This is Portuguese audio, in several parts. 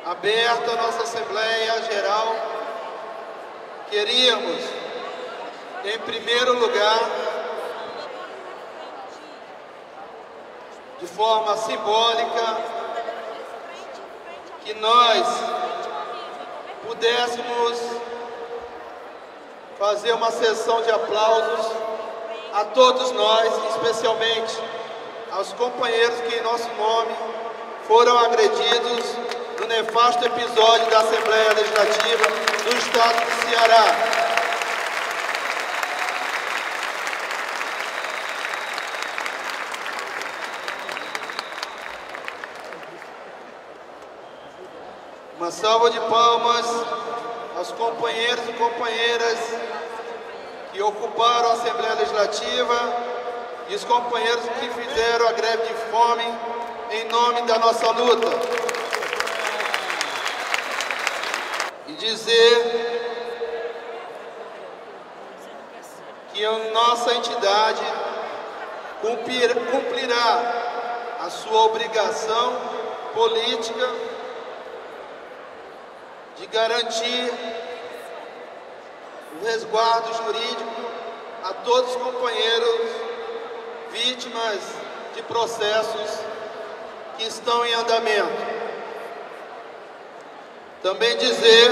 Aberta a nossa Assembleia Geral, queríamos, em primeiro lugar, de forma simbólica, que nós pudéssemos fazer uma sessão de aplausos a todos nós, especialmente aos companheiros que, em nosso nome, foram agredidos no nefasto episódio da Assembleia Legislativa do Estado do Ceará. Uma salva de palmas aos companheiros e companheiras que ocuparam a Assembleia Legislativa e os companheiros que fizeram a greve de fome em nome da nossa luta. E dizer que a nossa entidade cumprirá a sua obrigação política de garantir o resguardo jurídico a todos os companheiros vítimas de processos que estão em andamento. Também dizer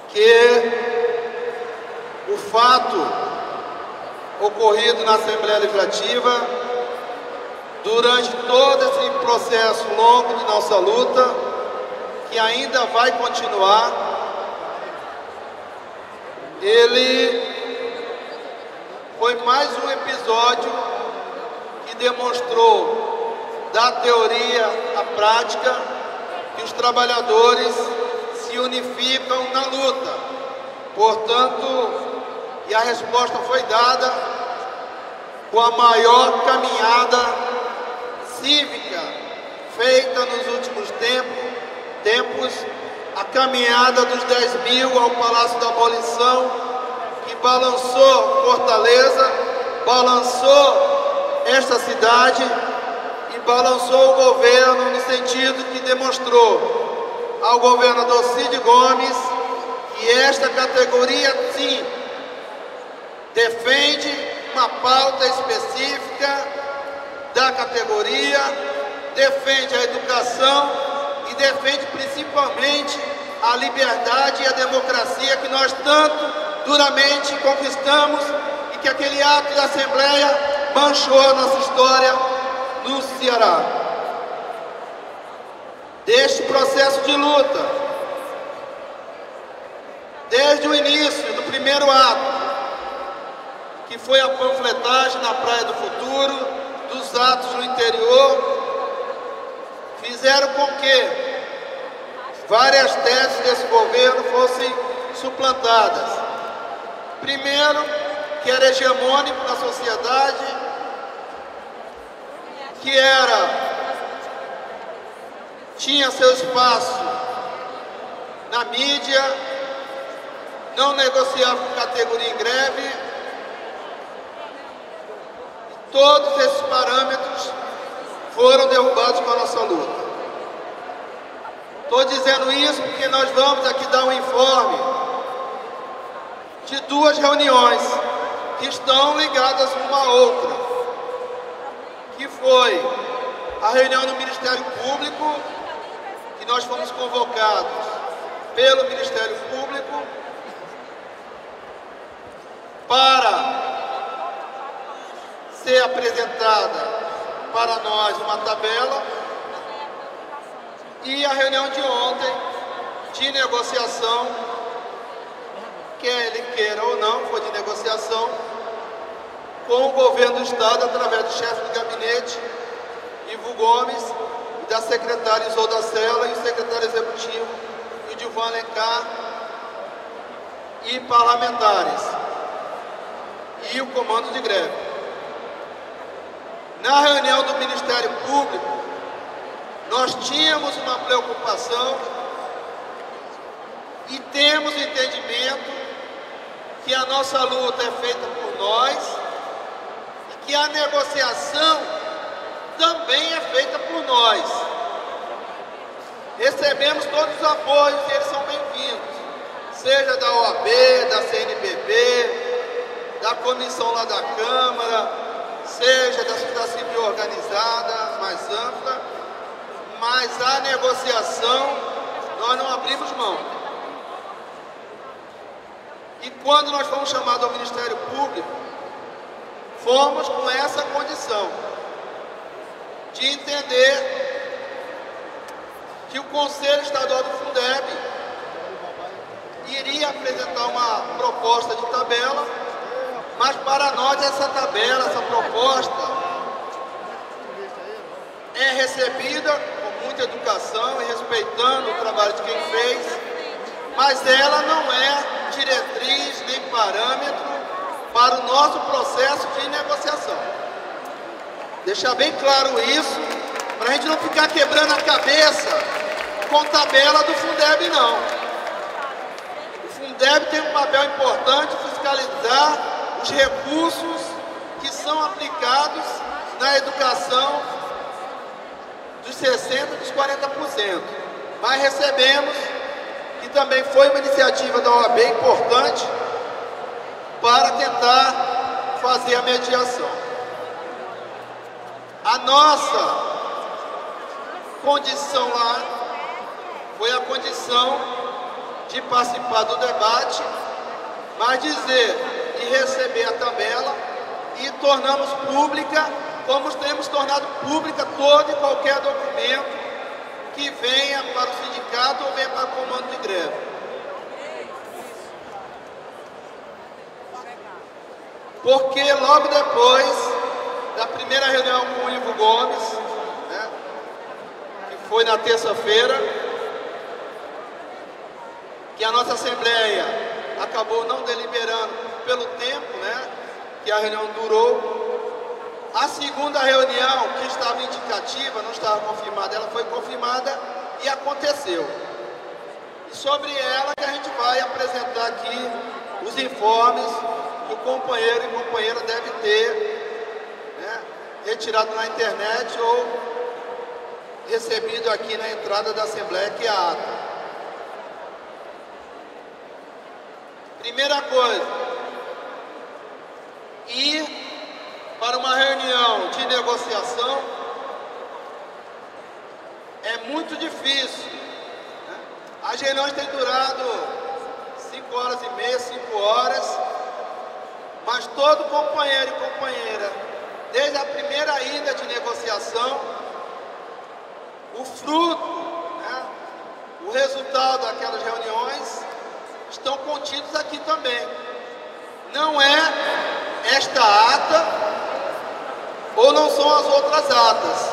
que o fato ocorrido na Assembleia Legislativa, durante todo esse processo longo de nossa luta, que ainda vai continuar, ele foi mais um episódio que demonstrou, da teoria à prática, que os trabalhadores se unificam na luta. Portanto, e a resposta foi dada com a maior caminhada cívica feita nos últimos tempos, a caminhada dos 10.000 ao Palácio da Abolição, que balançou Fortaleza, balançou esta cidade e balançou o governo no sentido que demonstrou ao governador Cid Gomes que esta categoria, sim, defende uma pauta específica da categoria, defende a educação e defende principalmente a liberdade e a democracia que nós tanto duramente conquistamos e que aquele ato da Assembleia manchou a nossa história no Ceará. Deste processo de luta, desde o início do primeiro ato, que foi a panfletagem na Praia do Futuro, dos atos no interior, fizeram com que várias teses desse governo fossem suplantadas. Primeiro, que era hegemônico na sociedade, que tinha seu espaço na mídia, não negociava com categoria em greve. Todos esses parâmetros foram derrubados com a nossa luta. Estou dizendo isso porque nós vamos aqui dar um informe de duas reuniões que estão ligadas uma à outra, que foi a reunião do Ministério Público, que nós fomos convocados pelo Ministério Público para ser apresentada para nós uma tabela, e a reunião de ontem de negociação, quer ele queira ou não, foi de negociação com o governo do Estado através do chefe do gabinete, Ivo Gomes, e da secretária Isolda Sela e o secretário executivo, Edilvan Alencar, e parlamentares, e o comando de greve. Na reunião do Ministério Público, nós tínhamos uma preocupação e temos o entendimento que a nossa luta é feita por nós e que a negociação também é feita por nós. Recebemos todos os apoios e eles são bem-vindos, seja da OAB, da CNBB, da comissão lá da Câmara, seja da sociedade civil organizada, mais ampla, mas a negociação nós não abrimos mão. E quando nós fomos chamados ao Ministério Público, fomos com essa condição de entender que o Conselho Estadual do Fundeb iria apresentar uma proposta de tabela, mas para nós essa tabela, essa proposta é recebida com muita educação e respeitando o trabalho de quem fez, mas ela não é diretriz nem parâmetro para o nosso processo de negociação. Deixar bem claro isso, para a gente não ficar quebrando a cabeça com tabela do Fundeb, não. O Fundeb tem um papel importante de fiscalizar os recursos que são aplicados na educação dos 60% e dos 40%. Mas recebemos que também foi uma iniciativa da OAB importante para tentar fazer a mediação. A nossa condição lá foi a condição de participar do debate, mas dizer e receber a tabela e tornamos pública, como temos tornado pública todo e qualquer documento que venha para o sindicato ou venha para o comando de greve. Porque logo depois da primeira reunião com o Ivo Gomes, né, que foi na terça-feira, que a nossa Assembleia acabou não deliberando pelo tempo, né, que a reunião durou. A segunda reunião, que estava indicativa, não estava confirmada, ela foi confirmada e aconteceu. E sobre ela que a gente vai apresentar aqui os informes que o companheiro e companheira deve ter, né, retirado na internet ou recebido aqui na entrada da Assembleia, que é a ata. Primeira coisa, ir para uma reunião de negociação é muito difícil, né? As reuniões têm durado 5 horas e meia, 5 horas, mas todo companheiro e companheira, desde a primeira ida de negociação, o fruto, né, o resultado daquelas reuniões estão contidos aqui também. Não é esta ata ou não são as outras atas.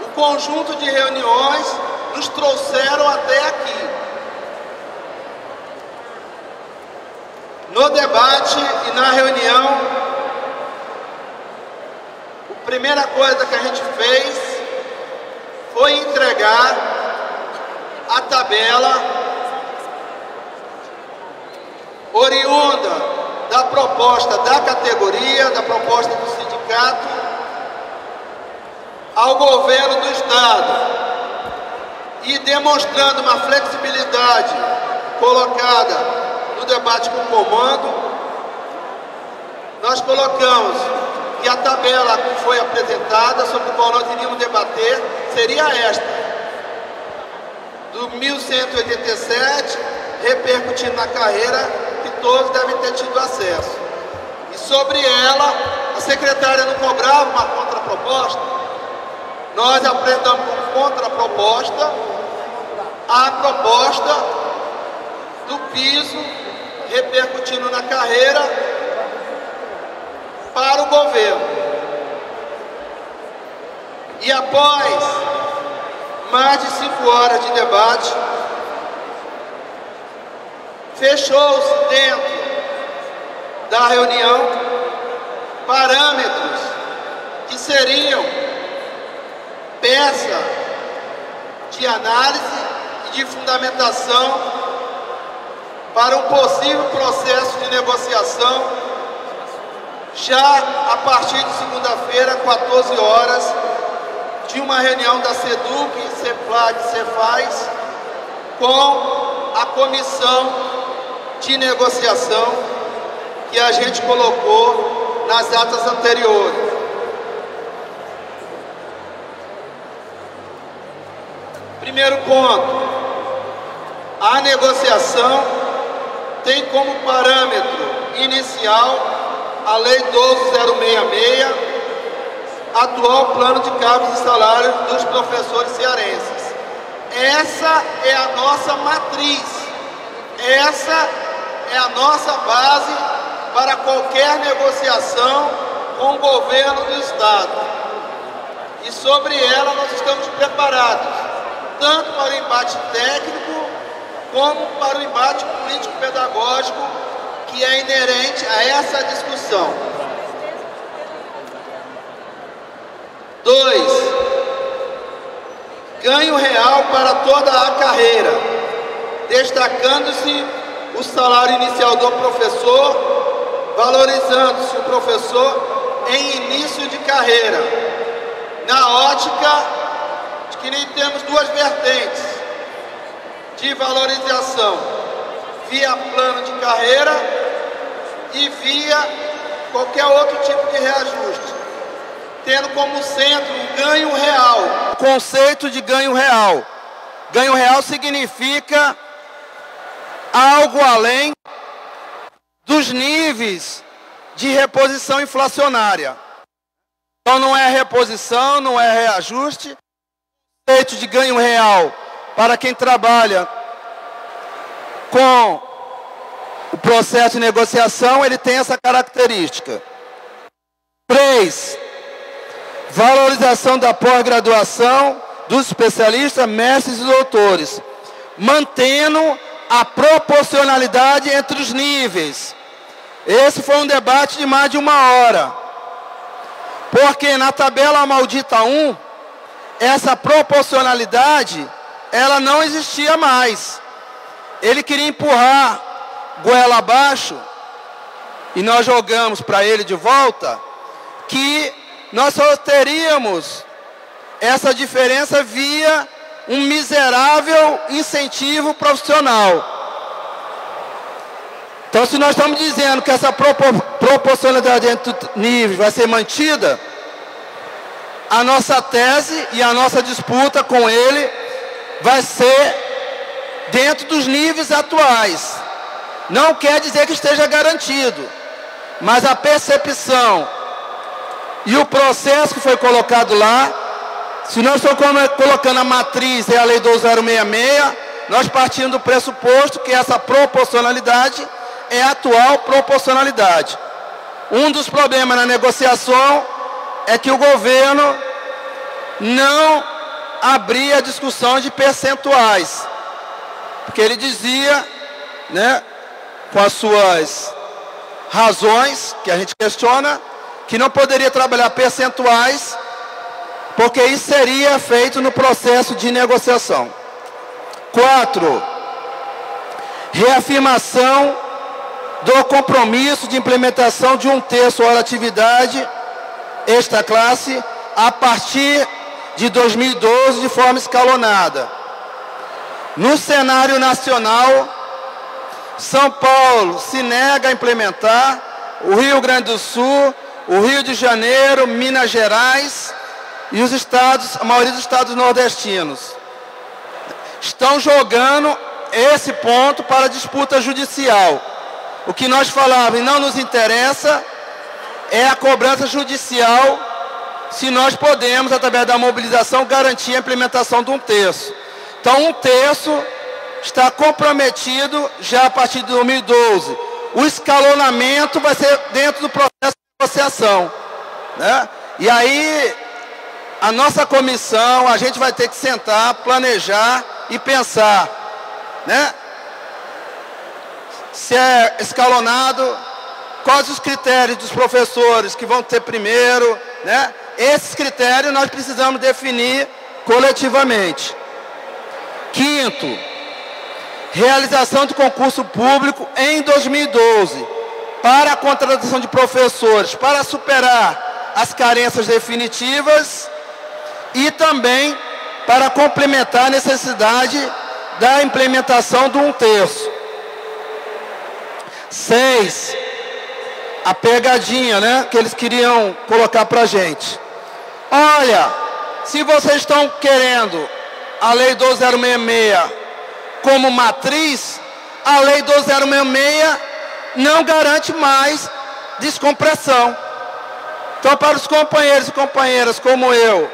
O conjunto de reuniões nos trouxeram até aqui. No debate e na reunião, a primeira coisa que a gente fez foi entregar a tabela oriunda da proposta da categoria, da proposta do sindicato, ao governo do Estado, e demonstrando uma flexibilidade colocada no debate com o comando, nós colocamos que a tabela que foi apresentada, sobre a qual nós iríamos debater, seria esta, do 1187, repercutindo na carreira, que todos devem ter tido acesso. E sobre ela, a secretária não cobrava uma contraproposta. Nós apresentamos como contraproposta a proposta do piso repercutindo na carreira para o governo. E após mais de 5 horas de debate, fechou-se dentro da reunião parâmetros que seriam peça de análise e de fundamentação para um possível processo de negociação já a partir de segunda-feira, 14 horas, de uma reunião da SEDUC, CEPLAG, CEFAS, com a comissão de negociação que a gente colocou nas datas anteriores. Primeiro ponto, a negociação tem como parâmetro inicial a Lei 12.066, atual plano de cargos e salários dos professores cearenses. Essa é a nossa matriz, essa é a nossa base para qualquer negociação com o governo do Estado. E sobre ela nós estamos preparados, tanto para o embate técnico, como para o embate político-pedagógico que é inerente a essa discussão. 2. Ganho real para toda a carreira, destacando-se o salário inicial do professor, valorizando-se o professor em início de carreira, na ótica de que nem temos duas vertentes de valorização, via plano de carreira e via qualquer outro tipo de reajuste, tendo como centro um ganho real. O conceito de ganho real. Ganho real significa algo além dos níveis de reposição inflacionária. Então não é reposição, não é reajuste. O conceito de ganho real para quem trabalha com o processo de negociação, ele tem essa característica. 3. Valorização da pós-graduação dos especialistas, mestres e doutores, mantendo a proporcionalidade entre os níveis. Esse foi um debate de mais de 1 hora. Porque na tabela maldita 1, essa proporcionalidade, ela não existia mais. Ele queria empurrar goela abaixo, e nós jogamos para ele de volta, que nós só teríamos essa diferença via um miserável incentivo profissional. Então, se nós estamos dizendo que essa proporcionalidade entre níveis vai ser mantida, a nossa tese e a nossa disputa com ele vai ser dentro dos níveis atuais. Não quer dizer que esteja garantido, mas a percepção e o processo que foi colocado lá, se nós estamos colocando a matriz e a Lei 12.066, nós partimos do pressuposto que essa proporcionalidade é a atual proporcionalidade. Um dos problemas na negociação é que o governo não abria a discussão de percentuais, porque ele dizia, né, com as suas razões, que a gente questiona, que não poderia trabalhar percentuais, porque isso seria feito no processo de negociação. 4. Reafirmação do compromisso de implementação de 1/3 hora atividade extra classe a partir de 2012 de forma escalonada. No cenário nacional, São Paulo se nega a implementar, o Rio Grande do Sul, o Rio de Janeiro, Minas Gerais e os estados, a maioria dos estados nordestinos, estão jogando esse ponto para a disputa judicial. O que nós falávamos e não nos interessa é a cobrança judicial, se nós podemos, através da mobilização, garantir a implementação de 1/3. Então, 1/3 está comprometido já a partir de 2012. O escalonamento vai ser dentro do processo de negociação, né? E aí, a nossa comissão, a gente vai ter que sentar, planejar e pensar, né? Se é escalonado, quais os critérios dos professores que vão ter primeiro, né? Esses critérios nós precisamos definir coletivamente. 5º, realização de concurso público em 2012 para a contratação de professores, para superar as carências definitivas e também para complementar a necessidade da implementação do 1/3. 6, a pegadinha, né, que eles queriam colocar para a gente. Olha, se vocês estão querendo a Lei 12066 como matriz, a Lei 12066 não garante mais descompressão. Então, para os companheiros e companheiras como eu,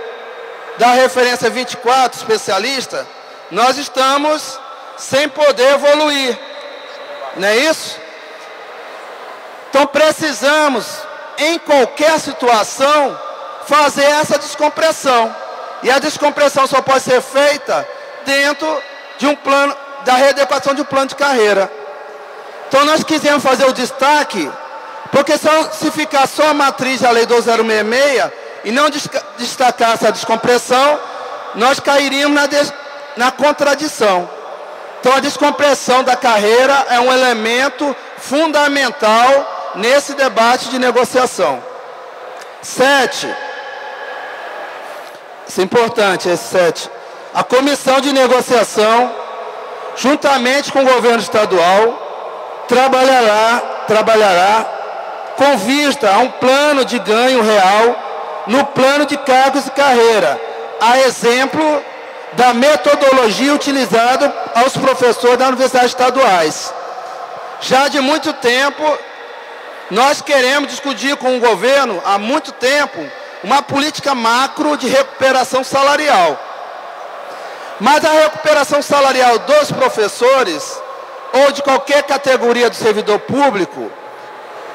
da referência 24, especialista, nós estamos sem poder evoluir. Não é isso? Então, precisamos, em qualquer situação, fazer essa descompressão. E a descompressão só pode ser feita dentro de um plano, da readequação de um plano de carreira. Então, nós quisemos fazer o destaque, porque se ficar só a matriz da Lei 12066 e não destacar essa descompressão, nós cairíamos na contradição. Então, a descompressão da carreira é um elemento fundamental nesse debate de negociação. 7. Isso é importante, esse 7. A comissão de negociação, juntamente com o governo estadual, trabalhará com vista a um plano de ganho real no plano de cargos e carreira, a exemplo da metodologia utilizada aos professores das universidades estaduais. Já de muito tempo, nós queremos discutir com o governo, há muito tempo, uma política macro de recuperação salarial. Mas a recuperação salarial dos professores, ou de qualquer categoria do servidor público,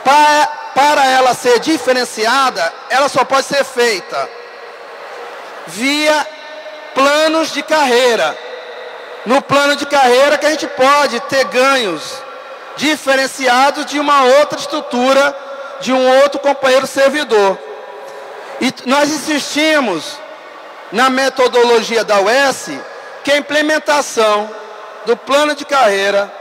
para ela ser diferenciada, ela só pode ser feita via planos de carreira. No plano de carreira que a gente pode ter ganhos diferenciados de uma outra estrutura, de um outro companheiro servidor. E nós insistimos na metodologia da UES, que a implementação do plano de carreira,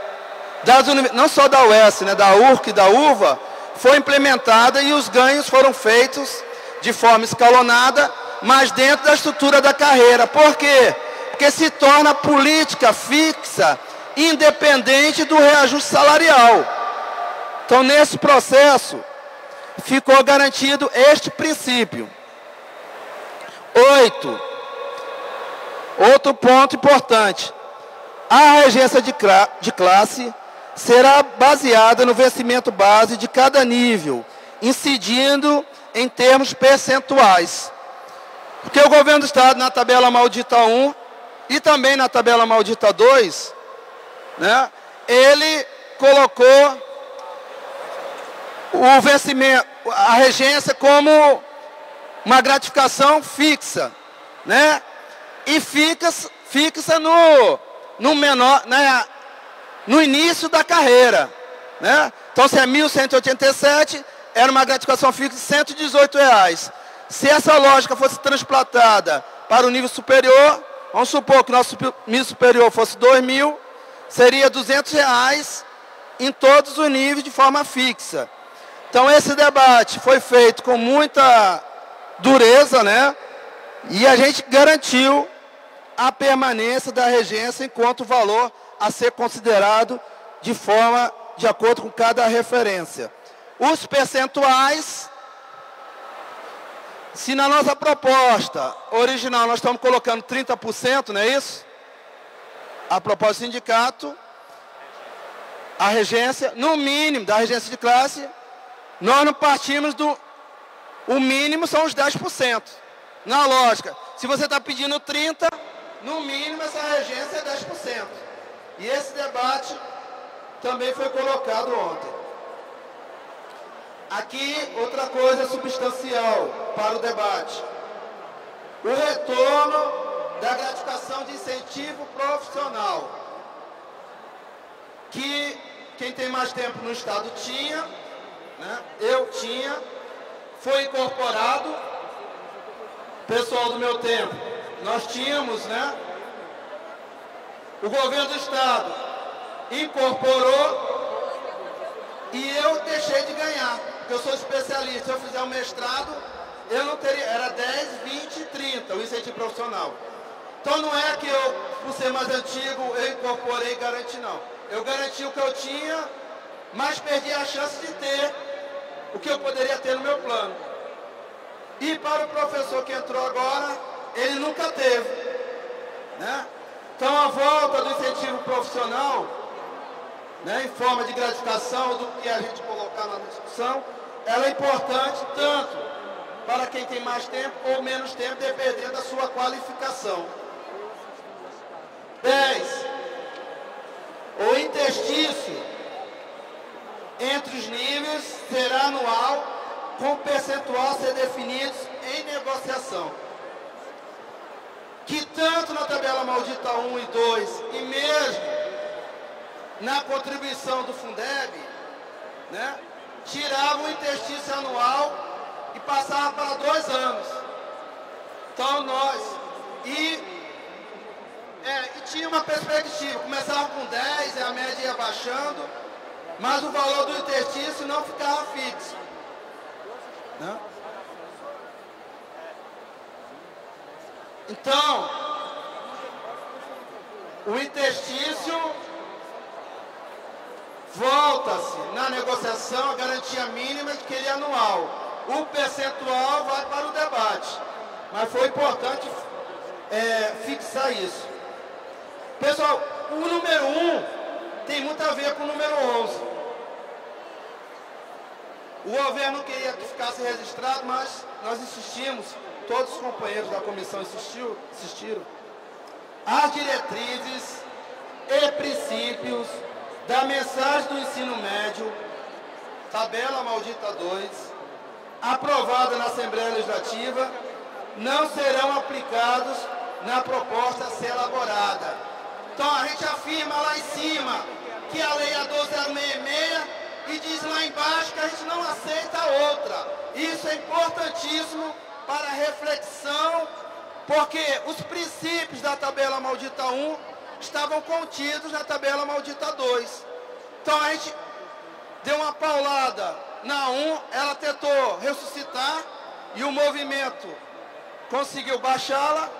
não só da UES, né, da URC e da UVA, foi implementada e os ganhos foram feitos de forma escalonada, mas dentro da estrutura da carreira. Por quê? Porque se torna política fixa, independente do reajuste salarial. Então, nesse processo, ficou garantido este princípio. 8. Outro ponto importante. A regência de classe será baseada no vencimento base de cada nível, incidindo em termos percentuais. Porque o governo do Estado, na tabela maldita 1 e também na tabela maldita 2, né, ele colocou o vencimento, a regência como uma gratificação fixa, né? E fixa no menor, né, no início da carreira, né? Então, se é 1.187, era uma gratificação fixa de R$ 118. Se essa lógica fosse transplantada para o nível superior, vamos supor que o nosso nível superior fosse 2.000, seria R$ 200 em todos os níveis de forma fixa. Então, esse debate foi feito com muita dureza, né? E a gente garantiu a permanência da regência enquanto valor a ser considerado de acordo com cada referência. Os percentuais, se na nossa proposta original nós estamos colocando 30%, não é isso? A proposta do sindicato, a regência, no mínimo da regência de classe, nós não partimos o mínimo são os 10%. Na lógica, se você está pedindo 30%, no mínimo essa regência é 10%. E esse debate também foi colocado ontem. Aqui, outra coisa substancial para o debate. O retorno da gratificação de incentivo profissional. Que quem tem mais tempo no Estado tinha, né? Eu tinha, foi incorporado. Pessoal do meu tempo, nós tínhamos, né? O governo do Estado incorporou e eu deixei de ganhar, porque eu sou especialista. Se eu fizer um mestrado, eu não teria, era 10, 20 e 30 o incentivo profissional. Então não é que eu, por ser mais antigo, eu incorporei e garanti, não. Eu garanti o que eu tinha, mas perdi a chance de ter o que eu poderia ter no meu plano. E para o professor que entrou agora, ele nunca teve, né? Então a volta do incentivo profissional, né, em forma de gratificação do que a gente colocar na discussão, ela é importante tanto para quem tem mais tempo ou menos tempo, dependendo da sua qualificação. 10. O interstício entre os níveis será anual, com percentual a ser definidos em negociação. Que tanto na tabela maldita 1 e 2, e mesmo na contribuição do Fundeb, né, tirava o interstício anual e passava para 2 anos. Então nós... E tinha uma perspectiva, começava com 10, a média ia baixando, mas o valor do interstício não ficava fixo, né? Então, o interstício volta-se na negociação a garantia mínima de que ele é anual. O percentual vai para o debate, mas foi importante fixar isso. Pessoal, o número 1 tem muito a ver com o número 11. O governo queria que ficasse registrado, mas nós insistimos, todos os companheiros da comissão insistiram. As diretrizes e princípios da mensagem do ensino médio, tabela maldita 2, aprovada na Assembleia Legislativa, não serão aplicados na proposta a ser elaborada. Então a gente afirma lá em cima que a lei é 12066 e diz lá embaixo que a gente não aceita a outra. Isso é importantíssimo para a reflexão, porque os princípios da tabela maldita 1 estavam contidos na tabela maldita 2. Então a gente deu uma paulada na 1, ela tentou ressuscitar e o movimento conseguiu baixá-la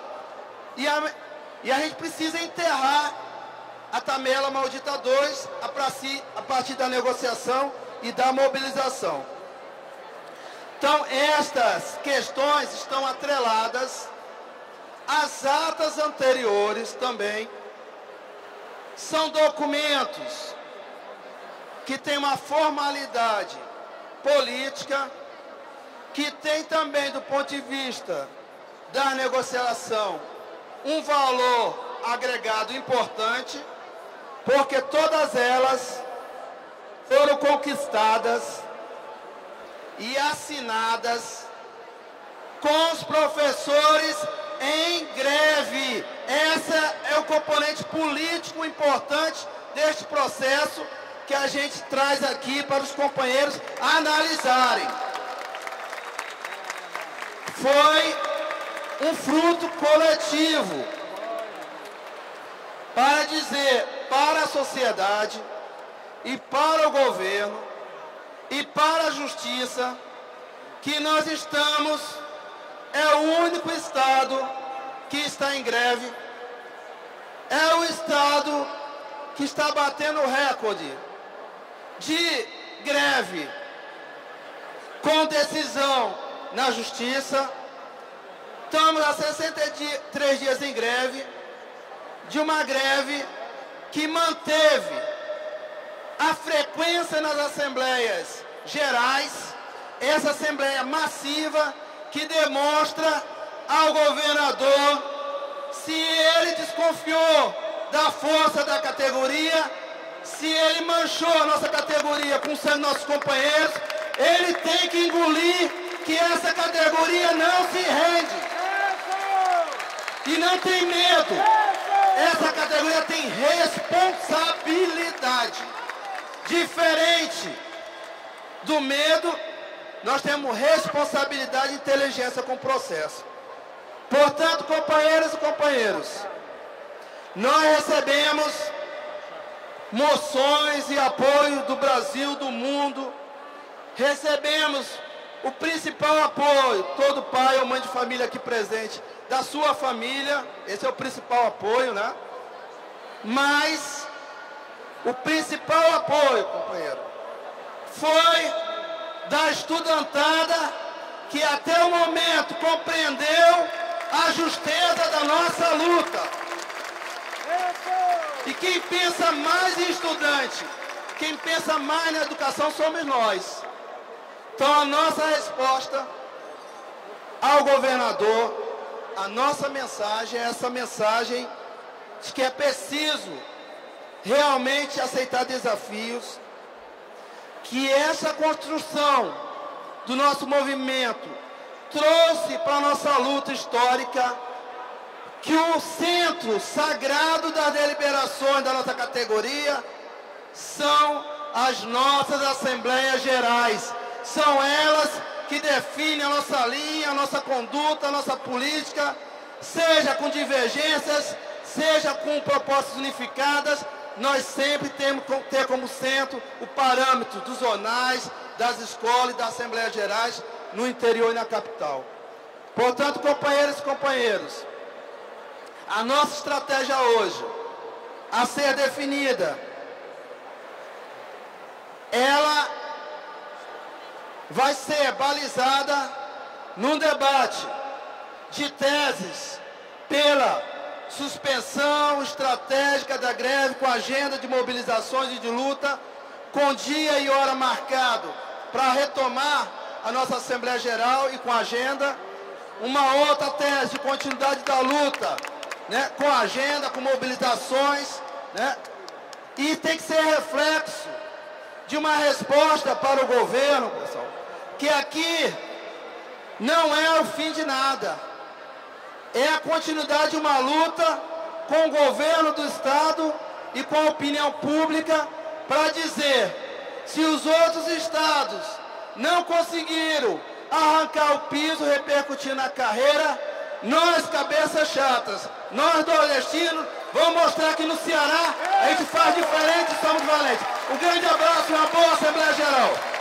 e a gente precisa enterrar a tabela maldita 2 a partir da negociação e da mobilização. Então, estas questões estão atreladas às atas anteriores também. São documentos que têm uma formalidade política, que tem também, do ponto de vista da negociação, um valor agregado importante, porque todas elas foram conquistadas e assinadas com os professores em greve. Esse é o componente político importante deste processo que a gente traz aqui para os companheiros analisarem. Foi um fruto coletivo para dizer para a sociedade e para o governo e para a justiça que nós estamos, é o único estado que está em greve, é o estado que está batendo recorde de greve com decisão na justiça. Estamos há 63 dias em greve, de uma greve que manteve a frequência nas assembleias gerais, essa assembleia massiva que demonstra ao governador, se ele desconfiou da força da categoria, se ele manchou a nossa categoria com o sangue dos nossos companheiros, ele tem que engolir que essa categoria não se rende. E não tem medo. Essa categoria tem responsabilidade. Diferente do medo, nós temos responsabilidade e inteligência com o processo. Portanto, companheiras e companheiros, nós recebemos moções e apoio do Brasil, do mundo, recebemos o principal apoio, todo pai ou mãe de família aqui presente, da sua família, esse é o principal apoio, né? Mas o principal apoio, companheiro, foi da estudantada que até o momento compreendeu a justeza da nossa luta. E quem pensa mais em estudante, quem pensa mais na educação somos nós. Então a nossa resposta ao governador, a nossa mensagem é essa mensagem de que é preciso realmente aceitar desafios, que essa construção do nosso movimento trouxe para a nossa luta histórica que o centro sagrado das deliberações da nossa categoria são as nossas Assembleias Gerais. São elas que definem a nossa linha, a nossa conduta, a nossa política, seja com divergências, seja com propostas unificadas. Nós sempre temos que ter como centro o parâmetro dos zonais, das escolas e das Assembleias Gerais no interior e na capital. Portanto, companheiras e companheiros, a nossa estratégia hoje, a ser definida, ela vai ser balizada num debate de teses pela suspensão estratégica da greve com agenda de mobilizações e de luta, com dia e hora marcado para retomar a nossa Assembleia Geral e com agenda. Uma outra tese de continuidade da luta, né, com agenda, com mobilizações, né, e tem que ser reflexo de uma resposta para o governo, pessoal, que aqui não é o fim de nada, é a continuidade de uma luta com o governo do Estado e com a opinião pública para dizer, se os outros estados não conseguiram arrancar o piso, repercutir na carreira, nós, cabeças chatas, nós nordestinos, vamos mostrar que no Ceará a gente faz diferente e somos valentes. Um grande abraço e uma boa Assembleia Geral.